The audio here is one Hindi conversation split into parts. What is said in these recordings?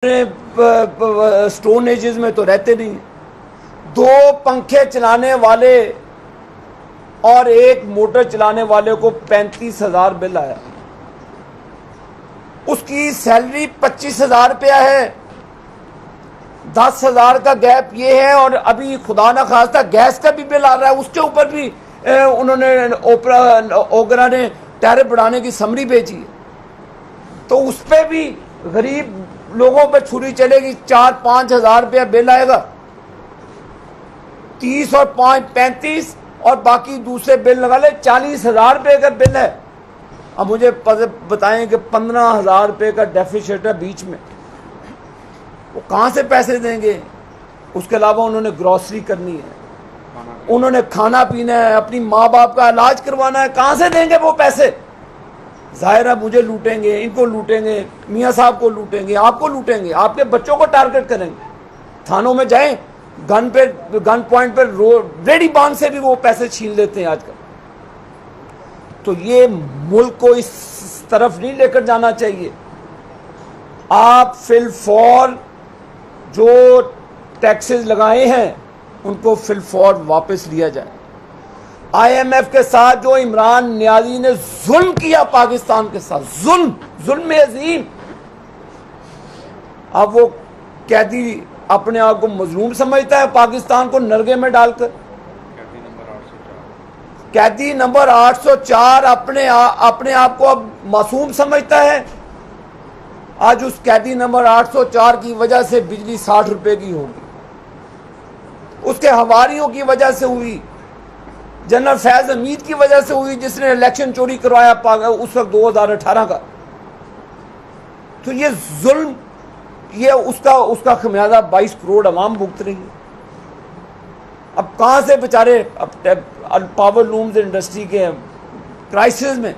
स्टोन एजेस में तो रहते नहीं। दो पंखे चलाने वाले और एक मोटर चलाने वाले को 35,000 बिल आया। उसकी सैलरी 25,000 रुपया है। 10,000 का गैप ये है। और अभी खुदा ना खास्ता गैस का भी बिल आ रहा है, उसके ऊपर भी उन्होंने ओगरा ने टैरिफ बढ़ाने की समरी भेजी है। तो उस पर भी गरीब लोगों पे छुरी चलेगी। 4-5 हजार रुपया बिल आएगा। 30 और 5 35 और बाकी दूसरे बिल लगा ले। 40,000 रुपये का बिल है। अब मुझे बताएं कि 15,000 रुपये का डेफिसिट है बीच में, वो कहाँ से पैसे देंगे? उसके अलावा उन्होंने ग्रॉसरी करनी है, उन्होंने खाना पीना है, अपनी माँ बाप का इलाज करवाना है। कहाँ से देंगे वो पैसे? जाहिर है मुझे लूटेंगे, इनको लूटेंगे, मियाँ साहब को लूटेंगे, आपको लूटेंगे, आपके बच्चों को टारगेट करेंगे। थानों में जाएं, गन पॉइंट पर रेडी बांध से भी वो पैसे छीन लेते हैं आजकल। तो ये मुल्क को इस तरफ नहीं लेकर जाना चाहिए। आप फिलफौर जो टैक्सेस लगाए हैं उनको फिलफौर वापस लिया जाए। IMF के साथ जो इमरान नियाजी ने जुल्म किया पाकिस्तान के साथ, जुल्म अजीम। अब वो कैदी अपने आप को मजलूम समझता है पाकिस्तान को नरगे में डालकर। कैदी नंबर 804 अपने आप को अब मासूम समझता है। आज उस कैदी नंबर 804 की वजह से बिजली 60 रुपए की होगी, उसके हवारियों की वजह से हुई, जनरल फैज हमीद की वजह से हुई जिसने इलेक्शन चोरी करवाया उस वक्त 2018 का। तो ये जुल्म, ये उसका खमियाजा 22 करोड़ अवाम भुगत रही है। अब कहां से बेचारे अब पावर लूम्स इंडस्ट्री के क्राइसिस में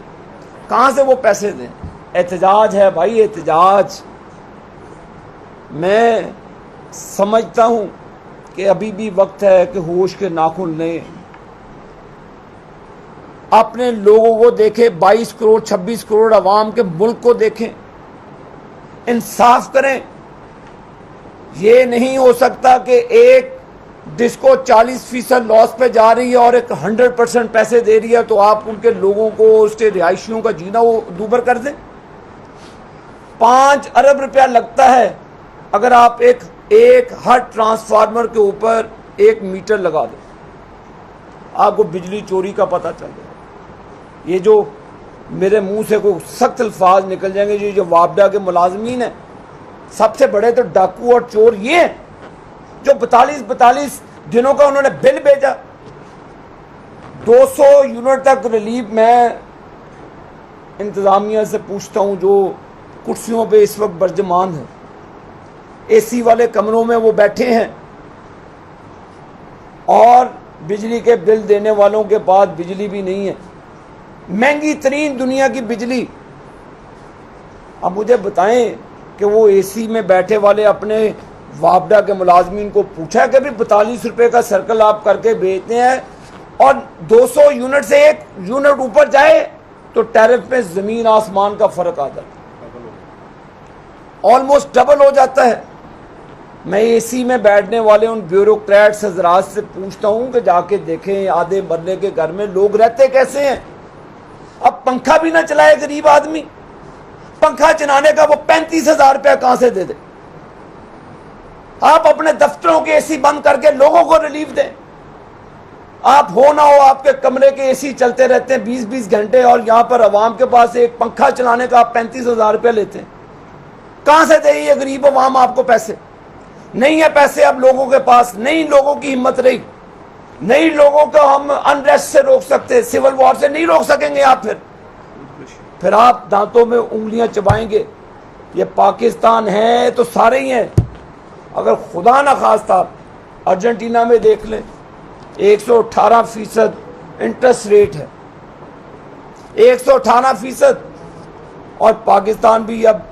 कहां से वो पैसे दें? एहतजाज है भाई, एहतजाज। मैं समझता हूं कि अभी भी वक्त है कि होश के नाखून लें, अपने लोगों को देखें, 22 करोड़ 26 करोड़ अवाम के मुल्क को देखें, इंसाफ करें। ये नहीं हो सकता कि एक डिस्को 40% लॉस पे जा रही है और एक 100% पैसे दे रही है तो आप उनके लोगों को, उसके रिहायशियों का जीना वो दूभर कर दें। 5 अरब रुपया लगता है अगर आप एक हर ट्रांसफार्मर के ऊपर 1 मीटर लगा दें, आपको बिजली चोरी का पता चल जाए। ये जो मेरे मुंह से कोई सख्त अल्फाज निकल जाएंगे, जो वापडा के मुलाजमीन हैं, सबसे बड़े तो डाकू और चोर ये हैं जो 42 दिनों का उन्होंने बिल भेजा। 200 यूनिट तक रिलीफ। मैं इंतजामिया से पूछता हूं जो कुर्सियों पे इस वक्त बर्जमान है, AC वाले कमरों में वो बैठे हैं और बिजली के बिल देने वालों के पास बिजली भी नहीं है, महंगी तरीन दुनिया की बिजली। अब मुझे बताएं कि वो AC में बैठे वाले अपने वापडा के मुलाजमीन को पूछा कि भी 42 रुपए का सर्कल आप करके बेचते हैं और 200 यूनिट से 1 यूनिट ऊपर जाए तो टैरिफ में जमीन आसमान का फर्क आ जाता है, ऑलमोस्ट डबल हो जाता है। मैं AC में बैठने वाले उन ब्यूरोक्रेट्स हजरात से पूछता हूं कि जाके देखें आधे मरने के घर में लोग रहते कैसे हैं। अब पंखा भी ना चलाए गरीब आदमी, पंखा चलाने का वो 35,000 रुपया कहां से दे दे? आप अपने दफ्तरों के AC बंद करके लोगों को रिलीफ दें। आप हो ना हो आपके कमरे के AC चलते रहते हैं 20-20 घंटे और यहां पर अवाम के पास एक पंखा चलाने का आप 35,000 रुपया लेते हैं। कहां से दे ये गरीब अवाम आपको पैसे? नहीं है पैसे अब लोगों के पास, नहीं लोगों की हिम्मत रही, नहीं लोगों को हम अनरेस्ट से रोक सकते, सिविल वॉर से नहीं रोक सकेंगे आप। फिर आप दांतों में उंगलियां चबाएंगे। ये पाकिस्तान है तो सारे ही हैं। अगर खुदा ना खास्ता अर्जेंटीना में देख लें 118% इंटरेस्ट रेट है, 118%। और पाकिस्तान भी अब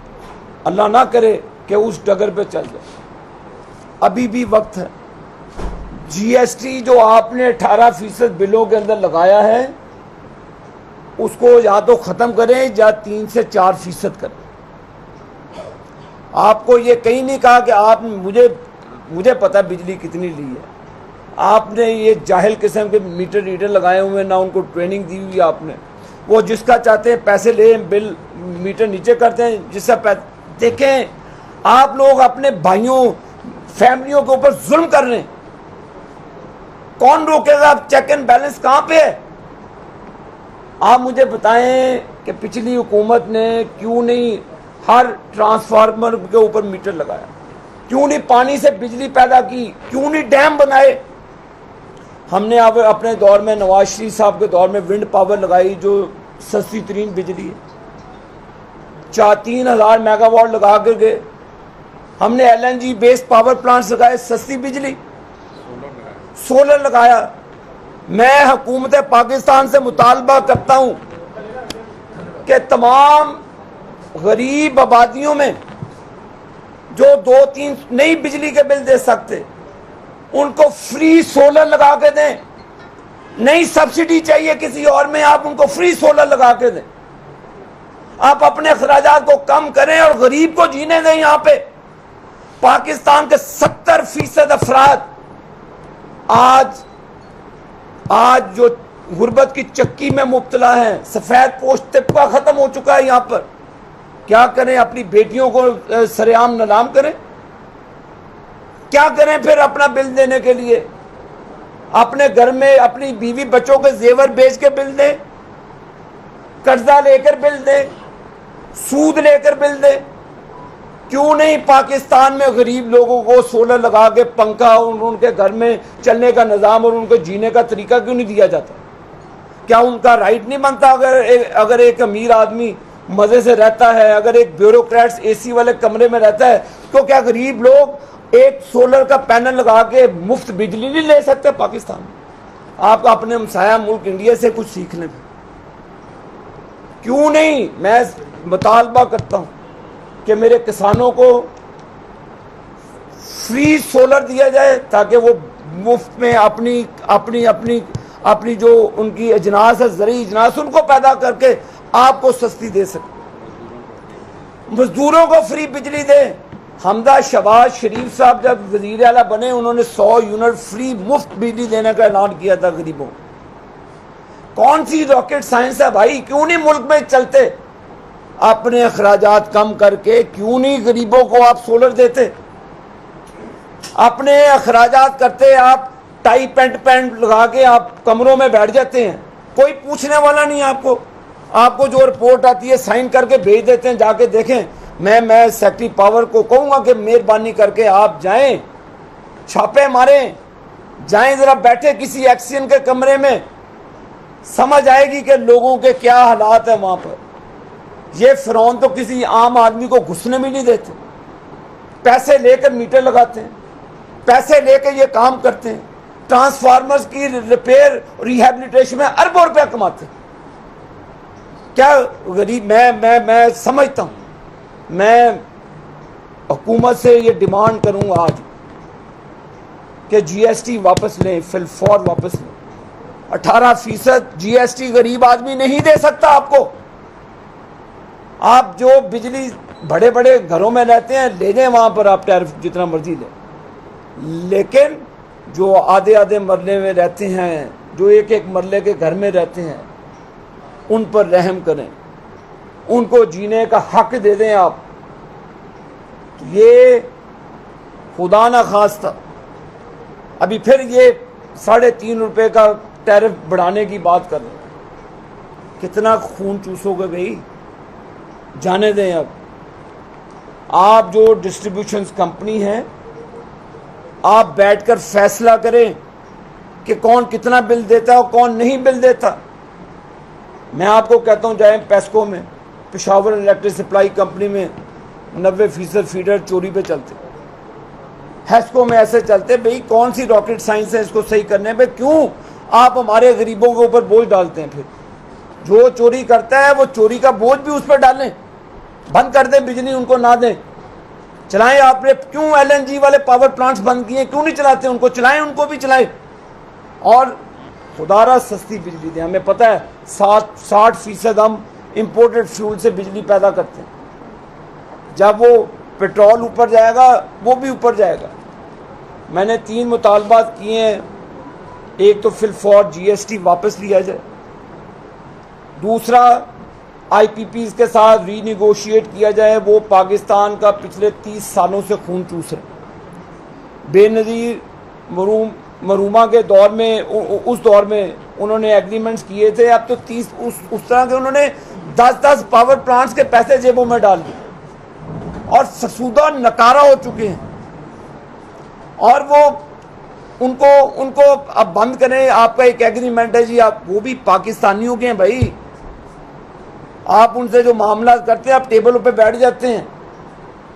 अल्लाह ना करे कि उस डगर पे चल जाए, अभी भी वक्त है। GST जो आपने 18% बिलों के अंदर लगाया है उसको या तो ख़त्म करें या 3 से 4% करें। आपको ये कहीं नहीं कहा कि आप मुझे पता बिजली कितनी ली है। आपने ये जाहिल किस्म के मीटर रीडर लगाए हुए, ना उनको ट्रेनिंग दी हुई आपने। वो जिसका चाहते हैं पैसे ले, बिल मीटर नीचे करते हैं, जिससे देखें आप लोग अपने भाइयों फैमिलियों के ऊपर जुल्म कर रहे हैं। कौन रोकेगा? आप चेक एंड बैलेंस कहां पे है? आप मुझे बताएं कि पिछली हुकूमत ने क्यों नहीं हर ट्रांसफार्मर के ऊपर मीटर लगाया? क्यों नहीं पानी से बिजली पैदा की? क्यों नहीं डैम बनाए? हमने अब अपने दौर में, नवाज शरीफ साहब के दौर में विंड पावर लगाई जो सस्ती तरीन बिजली है। 3,000 मेगावाट लगा कर गए। हमने LNG बेस्ड पावर प्लांट्स लगाए, सस्ती बिजली। सोलर लगाया। मैं हुकूमत पाकिस्तान से मुतालबा करता हूं कि तमाम गरीब आबादियों में जो 2-3 नई बिजली के बिल दे सकते, उनको फ्री सोलर लगा के दें। नहीं सब्सिडी चाहिए किसी और में, आप उनको फ्री सोलर लगा के दें। आप अपने अखराजात को कम करें और गरीब को जीने दें। यहां पे पाकिस्तान के 70% अफराद आज जो गुर्बत की चक्की में मुब्तला हैं, सफेद पोश तिब्का खत्म हो चुका है। यहां पर क्या करें? अपनी बेटियों को सरेआम नीलाम करें? क्या करें फिर अपना बिल देने के लिए? अपने घर में अपनी बीवी बच्चों के जेवर बेच के बिल दें, कर्जा लेकर बिल दें, सूद लेकर बिल दें। क्यों नहीं पाकिस्तान में गरीब लोगों को सोलर लगा के पंखा उनके घर में चलने का निज़ाम और उनके जीने का तरीका क्यों नहीं दिया जाता? क्या उनका राइट नहीं बनता? अगर एक अमीर आदमी मजे से रहता है, अगर एक ब्यूरोक्रेट्स AC वाले कमरे में रहता है, तो क्या गरीब लोग एक सोलर का पैनल लगा के मुफ्त बिजली नहीं ले सकते? पाकिस्तान आप अपने हमसाया मुल्क इंडिया से कुछ सीख लें। क्यों नहीं? मैं मुतालबा करता हूं कि मेरे किसानों को फ्री सोलर दिया जाए ताकि वो मुफ्त में अपनी जो उनकी अजनास है, ज़रूरी अजनास, उनको पैदा करके आपको सस्ती दे सके। मजदूरों को फ्री बिजली दे। हमदा शहबाज शरीफ साहब जब वजीर आला बने, उन्होंने 100 यूनिट फ्री मुफ्त बिजली देने का ऐलान किया था गरीबों। कौन सी रॉकेट साइंस है भाई? क्यों नहीं मुल्क में चलते? अपने अखराजात कम करके क्यों नहीं गरीबों को आप सोलर देते? अपने अखराजात करते, आप टाई पैंट लगा के आप कमरों में बैठ जाते हैं, कोई पूछने वाला नहीं आपको जो रिपोर्ट आती है साइन करके भेज देते हैं, जाके देखें। मैं सेक्रेटरी पावर को कहूंगा कि मेहरबानी करके आप जाएं, छापे मारें, जाएं जरा बैठे किसी एक्सीडेंट के कमरे में, समझ आएगी कि लोगों के क्या हालात है वहां पर। ये फिरौन तो किसी आम आदमी को घुसने भी नहीं देते। पैसे लेकर मीटर लगाते हैं, पैसे लेकर ये काम करते हैं, ट्रांसफार्मर्स की रिपेयर रिहेबिलिटेशन में अरबों रुपया कमाते हैं। क्या गरीब? मैं समझता हूं, मैं हुकूमत से ये डिमांड करूंगा आज कि GST वापस लें, फिलफौर वापस लें। 18% GST गरीब आदमी नहीं दे सकता आपको। आप जो बिजली बड़े बड़े घरों में रहते हैं ले जाएं, वहां पर आप टैरिफ जितना मर्जी लें, लेकिन जो आधे आधे मरले में रहते हैं, जो एक एक मरले के घर में रहते हैं, उन पर रहम करें, उनको जीने का हक दे दें आप। ये खुदा ना खास्ता अभी फिर ये 3.5 रुपए का टैरिफ बढ़ाने की बात कर रहे हैं। कितना खून चूसोगे भाई? जाने दें। अब आप जो डिस्ट्रीब्यूशन कंपनी हैं, आप बैठकर फैसला करें कि कौन कितना बिल देता है और कौन नहीं बिल देता। मैं आपको कहता हूं, जाए पेस्को में, पेशावर इलेक्ट्रिक सप्लाई कंपनी में 90% फीडर चोरी पे चलते, हेस्को में ऐसे चलते। भाई कौन सी रॉकेट साइंस है इसको सही करने पे? क्यों आप हमारे गरीबों के ऊपर बोझ डालते हैं? फिर जो चोरी करता है वो चोरी का बोझ भी उस पर डालें, बंद कर दें, बिजली उनको ना दें, चलाएं। आपने क्यों LNG वाले पावर प्लांट्स बंद किए? क्यों नहीं चलाते? उनको चलाएं, उनको भी चलाएं और खुदारा सस्ती बिजली दें। हमें पता है 60% हम इंपोर्टेड फ्यूल से बिजली पैदा करते हैं। जब वो पेट्रोल ऊपर जाएगा, वो भी ऊपर जाएगा। मैंने 3 मुतालबात किए हैं। एक तो फिलफॉर GST वापस लिया जाए, दूसरा IPPs के साथ रीनिगोशिएट किया जाए। वो पाकिस्तान का पिछले 30 सालों से खून चूस है। बेनज़ीर मरूमा के दौर में, उस दौर में उन्होंने एग्रीमेंट्स किए थे। अब तो 30 उस तरह के उन्होंने 10-10 पावर प्लांट्स के पैसे जेबों में डाल दिए और फसूदा नकारा हो चुके हैं। और वो उनको अब बंद करें। आपका एक एग्रीमेंट है जी, आप वो भी पाकिस्तानियों के हैं भाई। आप उनसे जो मामला करते हैं, आप टेबलों पे बैठ जाते हैं।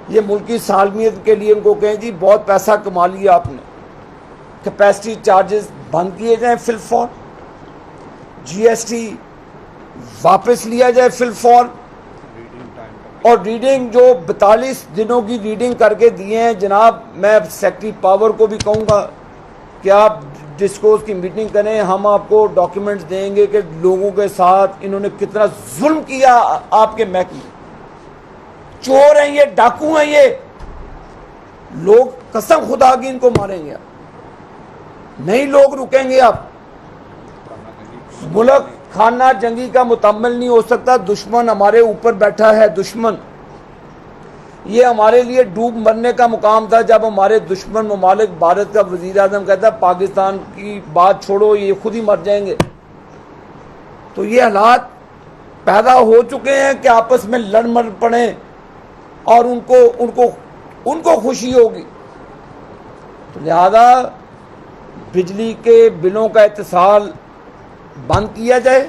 ये मुल्की सालमियत के लिए उनको कहें जी बहुत पैसा कमा लिया आपने, कैपेसिटी चार्जेस बंद किए जाएं, फिलफॉर GST वापस लिया जाए, फिलफॉर। और रीडिंग जो 42 दिनों की रीडिंग करके दिए हैं जनाब, मैं सेक्रेटरी पावर को भी कहूँगा कि आप डिस्कोर्स की मीटिंग करें। हम आपको डॉक्यूमेंट्स देंगे कि लोगों के साथ इन्होंने कितना जुल्म किया। आपके महकमे चोर हैं ये, डाकू हैं ये, लोग कसम खुदा की इनको मारेंगे। नहीं लोग रुकेंगे। आप मुल्क खाना जंगी का मुकम्मल नहीं हो सकता। दुश्मन हमारे ऊपर बैठा है। दुश्मन ये हमारे लिए डूब मरने का मुकाम था जब हमारे दुश्मन ममालिक भारत का वजीर आजम कहता है पाकिस्तान की बात छोड़ो, ये खुद ही मर जाएंगे। तो ये हालात पैदा हो चुके हैं कि आपस में लड़ मर पड़े और उनको खुशी होगी। तो लिहाजा बिजली के बिलों का इत्तिसाल बंद किया जाए,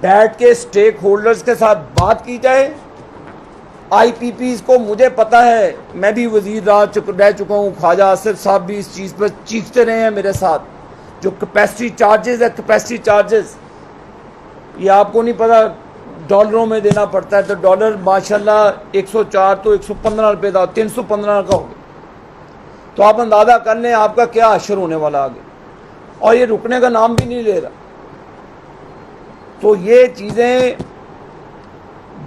बैठ के स्टेक होल्डर्स के साथ बात की जाए। IPPs को, मुझे पता है, मैं भी वजीर रह चुका हूँ, ख्वाजा आसिफ साहब भी इस चीज़ पर चीखते रहे हैं मेरे साथ। जो कैपेसिटी चार्जेस है, कैपेसिटी चार्जेस ये आपको नहीं पता डॉलरों में देना पड़ता है। तो डॉलर माशाल्लाह 104 तो 115 रुपये था, 315 का हो गया। तो आप अंदाज़ा कर लें आपका क्या असर होने वाला आगे। और ये रुकने का नाम भी नहीं ले रहा। तो ये चीज़ें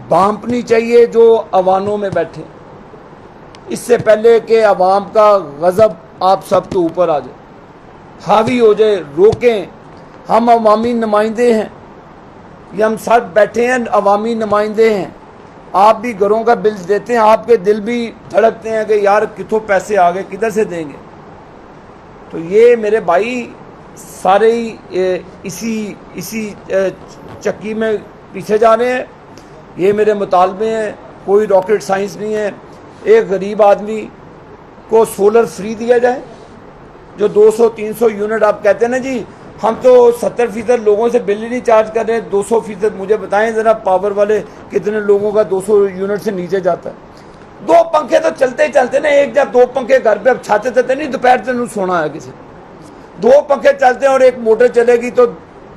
भांपनी चाहिए जो अवानों में बैठे, इससे पहले कि अवाम का गज़ब आप सब के ऊपर आ जाए, हावी हो जाए। रोकें। हम अवामी नुमाइंदे हैं, ये हम सब बैठे हैं, अवामी नुमाइंदे हैं। आप भी घरों का बिल देते हैं, आपके दिल भी धड़कते हैं कि यार कितों पैसे आ गए, किधर से देंगे। तो ये मेरे भाई सारे ही इसी चक्की में पीछे जा रहे हैं। ये मेरे मुतालबे हैं, कोई रॉकेट साइंस नहीं है। एक गरीब आदमी को सोलर फ्री दिया जाए। जो 200-300 यूनिट आप कहते हैं ना जी, हम तो 70% लोगों से बिल ही नहीं चार्ज कर रहे हैं। 200% मुझे बताएं ज़रा, पावर वाले कितने लोगों का 200 यूनिट से नीचे जाता है। 2 पंखे तो चलते ही चलते ना, एक जब 2 पंखे घर पे अब छाते चलते नहीं, दोपहर से सोना है किसी। 2 पंखे चलते हैं और एक मोटर चलेगी तो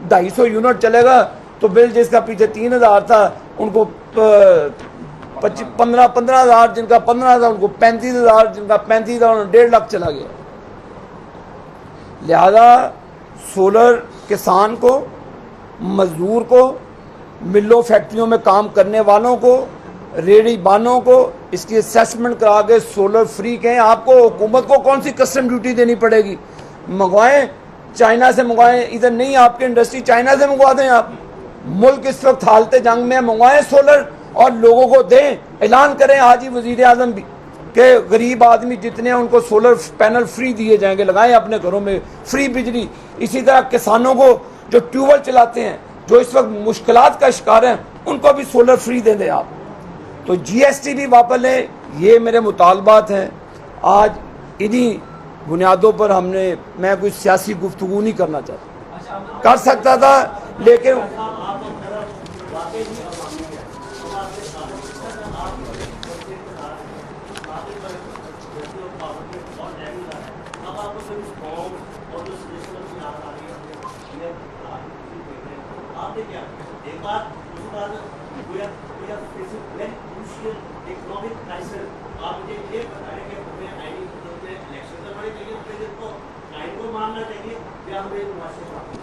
250 यूनिट चलेगा। तो बिल जिसका पीछे 3000 था उनको 15,000, जिनका 15,000 उनको 35,000, जिनका 35,000 1.5 लाख चला गया। लिहाजा सोलर किसान को, मजदूर को, मिलों फैक्ट्रियों में काम करने वालों को, रेडी बानों को इसकी असेसमेंट करा के सोलर फ्री कहें। आपको हुकूमत को कौन सी कस्टम ड्यूटी देनी पड़ेगी? मंगवाएं, चाइना से मंगवाएं। इधर नहीं आपकी इंडस्ट्री, चाइना से मंगवा दें। आप मुल्क इस वक्त हालत जंग में, मंगवाएं सोलर और लोगों को दें। ऐलान करें आज ही वजीर आजम भी कि गरीब आदमी जितने हैं उनको सोलर पैनल फ्री दिए जाएंगे, लगाएं अपने घरों में फ्री बिजली। इसी तरह किसानों को जो ट्यूबवेल चलाते हैं, जो इस वक्त मुश्किलात का शिकार हैं, उनको भी सोलर फ्री दे दें आप। तो GST भी वापस लें। ये मेरे मुतालबात हैं। आज इन्हीं बुनियादों पर मैं कोई सियासी गुफ्तगू नहीं करना चाहता, कर सकता था लेकिन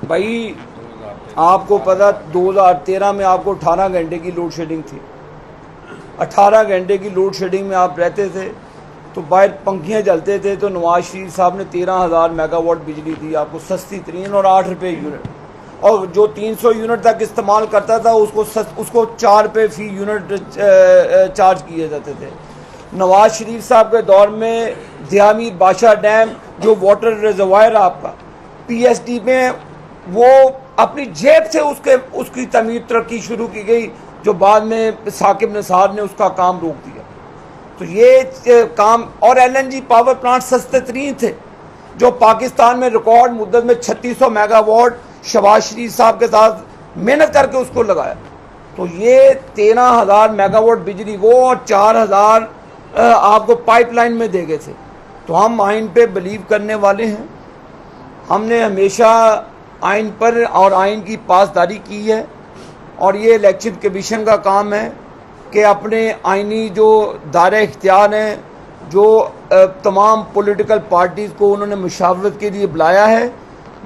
भाई आपको पता 2013 में आपको 18 घंटे की लोड शेडिंग थी। 18 घंटे की लोड शेडिंग में आप रहते थे तो बाहर पंखियाँ जलते थे, तो नवाज शरीफ साहब ने 13,000 मेगावाट बिजली दी आपको सस्ती तरीन और 8 रुपये यूनिट, और जो 300 यूनिट तक इस्तेमाल करता था उसको 4 रुपये फी यूनिट चार्ज किए जाते थे। नवाज शरीफ साहब के दौर में दियामी बादशाह डैम जो वाटर रिजर्वायर आपका पीएसडी में, वो अपनी जेब से उसकी तमीर तरक्की शुरू की गई, जो बाद में साकिब निसार ने उसका काम रोक दिया। तो ये काम, और एलएनजी पावर प्लांट सस्ते तरीन थे, जो पाकिस्तान में रिकॉर्ड मुद्दत में 3600 मेगावाट शहबाज शरीफ साहब के साथ मेहनत करके उसको लगाया। तो ये 13,000 मेगावाट बिजली वो और 4,000 आपको पाइपलाइन में दे गए थे। तो हम आइन पे बिलीव करने वाले हैं, हमने हमेशा आइन पर और आइन की पासदारी की है, और ये इलेक्शन कमीशन का काम है कि अपने आइनी जो दायरे इख्तियार हैं, जो तमाम पॉलिटिकल पार्टीज़ को उन्होंने मुशावरत के लिए बुलाया है,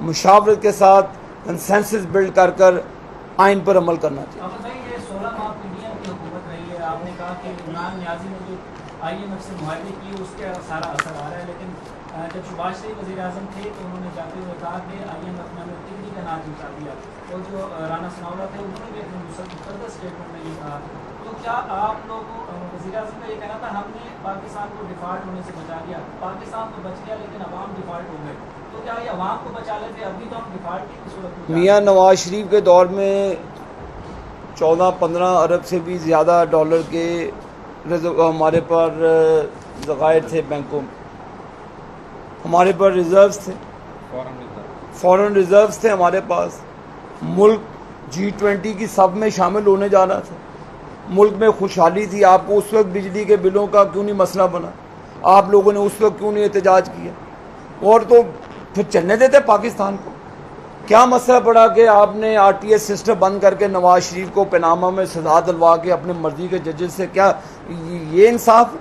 मुशावरत के साथ कंसेंसस बिल्ड कर आइन पर अमल करना चाहिए। ये 16 माह पीडीएम की हुकूमत रही है, आपने कहा कि इमरान नियाज़ी ने जो IMF से मुआहदे किए उसका सारा असर आ रहा है, लेकिन जब शहबाज शरीफ वज़ीर-ए-आज़म थे तो उन्होंने जाते हुए कहा कि IMF ने हमें टिकरी का नाच उठा दिया, और जो राना सनाउल्लाह थे उन्होंने भी अपने मुसद्दक़ स्टेटमेंट में ये कहा। तो क्या आप लोगों वज़ीर-ए-आज़म का ये कहना था हमने पाकिस्तान को डिफ़ॉल्ट होने से बचा लिया, पाकिस्तान तो बच गया लेकिन अवाम डिफ़ॉल्ट हो गए, तो क्या ये अवाम को बचा लेते, अभी तो हम डिफ़ॉल्ट की सूरत में? मियाँ नवाज शरीफ के दौर में 14-15 अरब से भी ज़्यादा डॉलर के हमारे पर ज़खायर थे बैंकों में, हमारे पर रिज़र्व्स थे, फॉरेन रिज़र्व्स थे हमारे पास। मुल्क G20 की सब में शामिल होने जा रहा था, मुल्क में खुशहाली थी। आपको उस वक्त बिजली के बिलों का क्यों नहीं मसला बना, आप लोगों ने उस वक्त क्यों नहीं एहतजाज किया, और तो फिर चलने देते पाकिस्तान को। क्या मसला पड़ा कि आपने RTS सिस्टम बंद करके नवाज शरीफ को पनामा में सजा दिलवा के अपने मर्जी के जजेस से, क्या ये इंसाफ,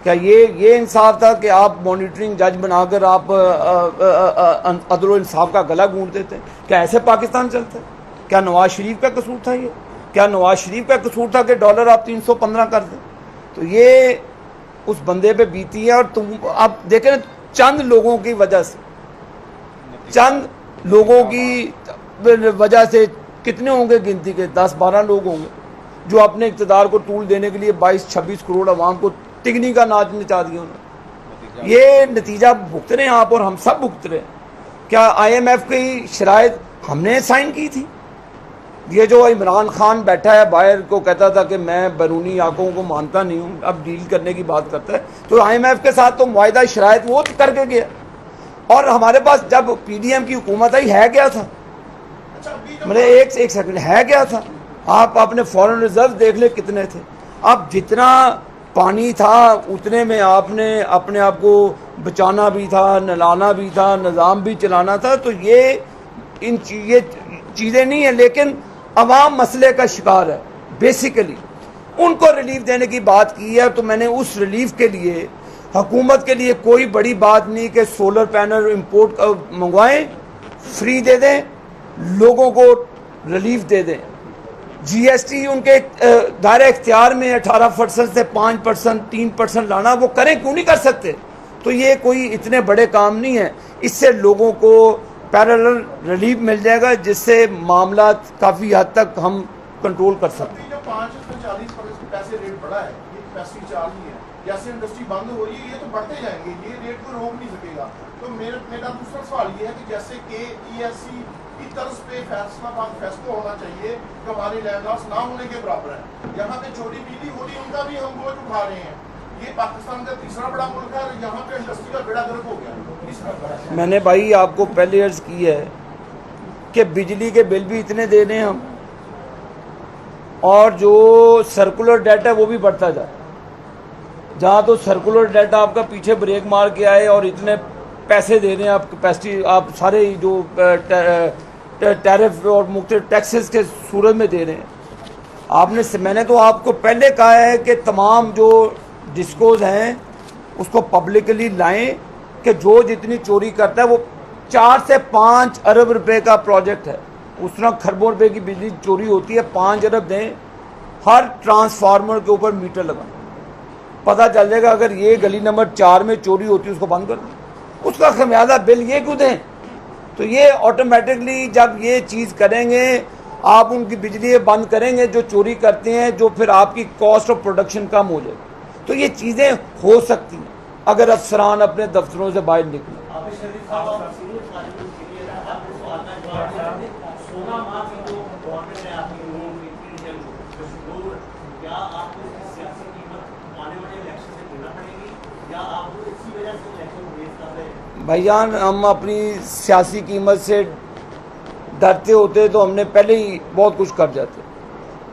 क्या ये इंसाफ था कि आप मॉनिटरिंग जज बनाकर आप अदल व इंसाफ का गला घूंट देते? क्या ऐसे पाकिस्तान चलता है? क्या नवाज शरीफ का कसूर था ये? क्या नवाज शरीफ का कसूर था कि डॉलर आप 315 कर दें? तो ये उस बंदे पे बीती है। और तुम आप देखें ना, चंद लोगों की वजह से, चंद लोगों की वजह से कितने होंगे गिनती के, 10-12 लोग होंगे जो अपने इक़्तिदार को टूल देने के लिए 22-26 करोड़ अवाम को टिकनी का नाच नचा दिया उन्होंने। ये नतीजा भुगत रहे हैं आप और हम सब भुगत रहे हैं। क्या IMF की शराइत हमने साइन की थी? ये जो इमरान खान बैठा है बाहर को कहता था कि मैं बैरूनी आंखों को मानता नहीं हूँ, अब डील करने की बात करता है, तो IMF के साथ तो मुआहिदा शराइत वो करके गया। और हमारे पास जब PDM की हुकूमत आई है क्या था, मेरे एक सेकंड, है क्या था? आप अपने फॉरेन रिजर्व देख ले कितने थे। अब जितना पानी था उतने में आपने अपने आप को बचाना भी था, नलाना भी था, निज़ाम भी चलाना था। तो ये चीज़ें नहीं है, लेकिन अवाम मसले का शिकार है। बेसिकली उनको रिलीफ देने की बात की है, तो मैंने उस रिलीफ के लिए हुकूमत के लिए कोई बड़ी बात नहीं कि सोलर पैनल इंपोर्ट मंगवाएं, फ्री दे दें, लोगों को रिलीफ दे दें। GST उनके दायरे इख्तियार में 18% से 5%, 3% लाना, वो करें, क्यों नहीं कर सकते? तो ये कोई इतने बड़े काम नहीं है, इससे लोगों को पैरेलल रिलीफ मिल जाएगा, जिससे मामला काफ़ी हद तक हम कंट्रोल कर सकते हैं। जो 5-40% पैसे रेट बढ़ा है, ये कैपेसिटी चार्ज नहीं है, जैसे इंडस्ट्री बंद हो रही है ये तो बढ़ते जाएंगे, ये रेट को रोक नहीं सकेगा। तो मेरा दूसरा सवाल ये है कि जैसे कि ESC की तर्ज पे फैसला होना चाहिए कि हमारे लैंड लॉस ना होने के बराबर है। यहाँ पे छोटी बिजली हो रही है, उनका भी हम बोझ उठा रहे हैं। ये पाकिस्तान का तीसरा बड़ा मुल्क है, यहाँ पे इंडस्ट्री का बेड़ा गर्क हो गया। मैंने भाई आपको पहले अर्ज की है कि बिजली के बिल भी इतने दे रहे हैं हम, और जो सर्कुलर डेट है वो भी बढ़ता जाए। जहाँ तो सर्कुलर डेट आपका पीछे ब्रेक मार के आए और इतने पैसे दे रहे हैं आप कैपेसिटी, आप सारे जो टैरिफ और मुख्तलिफ टैक्सेस के सूरत में दे रहे हैं। मैंने तो आपको पहले कहा है कि तमाम जो डिस्कोज हैं उसको पब्लिकली लाएं कि जो जितनी चोरी करता है, वो 4 से 5 अरब रुपए का प्रोजेक्ट है। उस तरह खरबों रुपए की बिजली चोरी होती है, 5 अरब दें, हर ट्रांसफार्मर के ऊपर मीटर लगा, पता चल जाएगा अगर ये गली नंबर 4 में चोरी होती है उसको बंद कर दो, उसका खमियाजा बिल ये क्यों दें। तो ये ऑटोमेटिकली जब ये चीज़ करेंगे, आप उनकी बिजली बंद करेंगे जो चोरी करते हैं, जो फिर आपकी कॉस्ट ऑफ प्रोडक्शन कम हो जाएगी। तो ये चीज़ें हो सकती हैं अगर अफसरान अपने दफ्तरों से बाहर निकलें। भाईजान, हम अपनी सियासी कीमत से डरते होते तो हमने पहले ही बहुत कुछ कर जाते।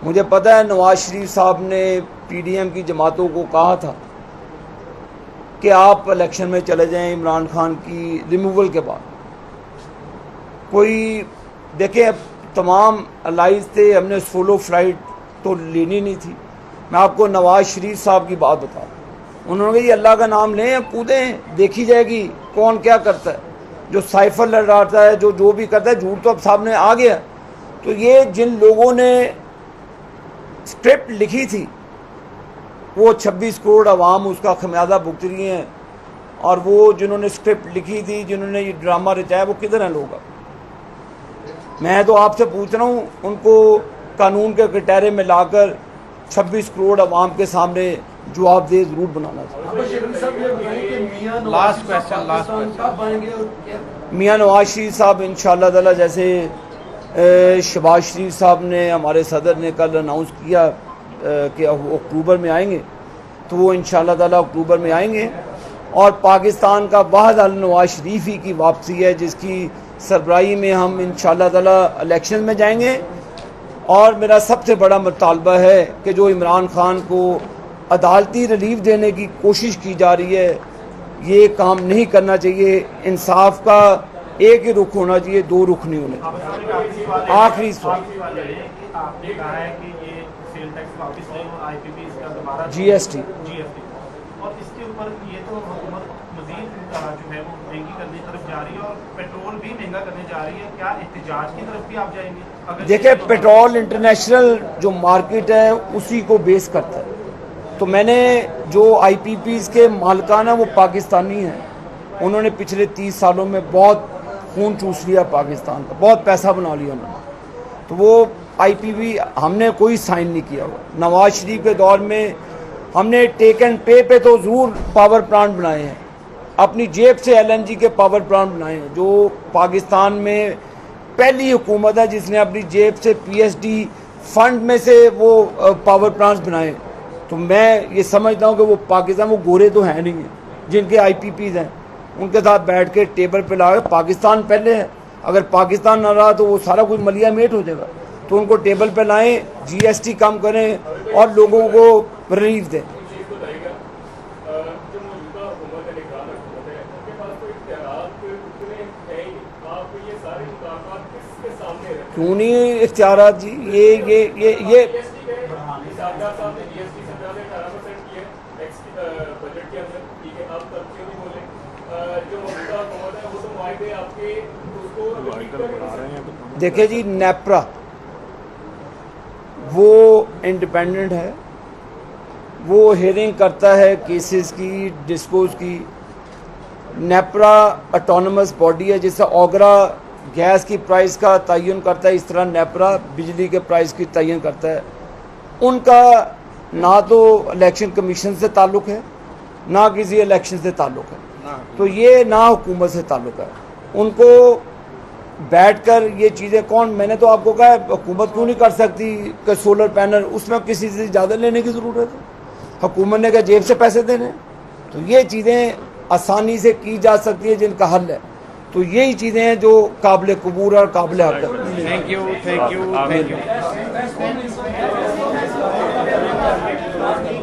मुझे पता है नवाज शरीफ साहब ने पीडीएम की जमातों को कहा था कि आप इलेक्शन में चले जाएं इमरान खान की रिमूवल के बाद। कोई देखें, तमाम अलाइज थे, हमने सोलो फ्लाइट तो लेनी नहीं थी। मैं आपको नवाज शरीफ साहब की बात बता रहा हूँ, उन्होंने कहा ये अल्लाह का नाम लें, कूदें, देखी जाएगी कौन क्या करता है। जो साइफर लड़ाता है, जो भी करता है, झूठ तो अब सामने आ गया। तो ये जिन लोगों ने स्क्रिप्ट लिखी थी वो 26 करोड़ अवाम उसका खमियाजा भुगत रही हैं, और वो जिन्होंने स्क्रिप्ट लिखी थी, जिन्होंने ये ड्रामा रचाया, वो किधर हैं लोग। मैं तो आपसे पूछ रहा हूँ, उनको कानून के कटहरे में लाकर 26 करोड़ अवाम के सामने जवाबदेह जरूर बनाना चाहिए। लास्ट क्वेश्चन मियाँ नवाज शरीफ साहब इंशाअल्लाह ताला, जैसे शहबाज शरीफ साहब ने, हमारे सदर ने कल अनाउंस किया कि अक्टूबर में आएंगे, तो वो इंशाअल्लाह ताला अक्टूबर में आएंगे। और पाकिस्तान का वाहिद अल नवाज शरीफ ही की वापसी है, जिसकी सरबराही में हम इंशाअल्लाह ताला इलेक्शन में जाएंगे। और मेरा सबसे बड़ा मुतालबा है कि जो इमरान खान को अदालती रिलीफ देने की कोशिश की जा रही है, ये काम नहीं करना चाहिए। इंसाफ का एक ही रुख होना चाहिए, दो रुख नहीं होने चाहिए। आखिरी सवाल, आपने कहा है कि ये सेल टैक्स वापस ले और आईपीपी इसका दोबारा जीएसटी, और इसके ऊपर ये तो हुकूमत मजीद जो है वो महंगी करने की तरफ जा रही है और पेट्रोल भी महंगा करने जा रही है। क्या एहतजाज की तरफ भी आप जाएंगे? देखिए, पेट्रोल इंटरनेशनल जो मार्केट है उसी को बेस करता है। तो मैंने जो आईपीपीज के मालिकान हैं वो पाकिस्तानी हैं। उन्होंने पिछले 30 सालों में बहुत खून चूस लिया पाकिस्तान का, बहुत पैसा बना लिया उन्होंने। तो वो आईपीपी हमने कोई साइन नहीं किया हुआ। नवाज शरीफ के दौर में हमने टेक एंड पे तो ज़रूर पावर प्लांट बनाए हैं, अपनी जेब से एलएनजी के पावर प्लांट बनाए हैं। जो पाकिस्तान में पहली हुकूमत है जिसने अपनी जेब से पीएसडी फंड में से वो पावर प्लांट्स बनाए। तो मैं ये समझता हूँ कि वो पाकिस्तान, वो गोरे तो हैं नहीं हैं जिनके आईपीपीज हैं, उनके साथ बैठ के टेबल पे ला के पाकिस्तान पहले है। अगर पाकिस्तान ना रहा तो वो सारा कुछ मलिया मेट हो जाएगा। तो उनको टेबल पे लाएं, जीएसटी कम करें और लोगों को रिलीफ दें। क्यों नहीं इख्तियारात जी, ये देखिए जी, नेप्रा वो इंडिपेंडेंट है, वो हेयरिंग करता है केसेस की, डिस्पोज की। नेप्रा ऑटोनमस बॉडी है, जैसे ओगरा गैस की प्राइस का तयन करता है, इस तरह नेप्रा बिजली के प्राइस की तयन करता है। उनका ना तो इलेक्शन कमीशन से ताल्लुक़ है, ना किसी इलेक्शन से ताल्लुक़ है, तो ये ना हुकूमत से ताल्लुक़ है। उनको बैठकर ये चीज़ें कौन, मैंने तो आपको कहा हुकूमत क्यों नहीं कर सकती कि सोलर पैनल, उसमें किसी से ज़्यादा लेने की ज़रूरत है। हुकूमत ने क्या जेब से पैसे देने? तो ये चीज़ें आसानी से की जा सकती है, जिनका हल है। तो यही चीज़ें हैं जो काबिल कबूल और काबिल हद है। Thank you.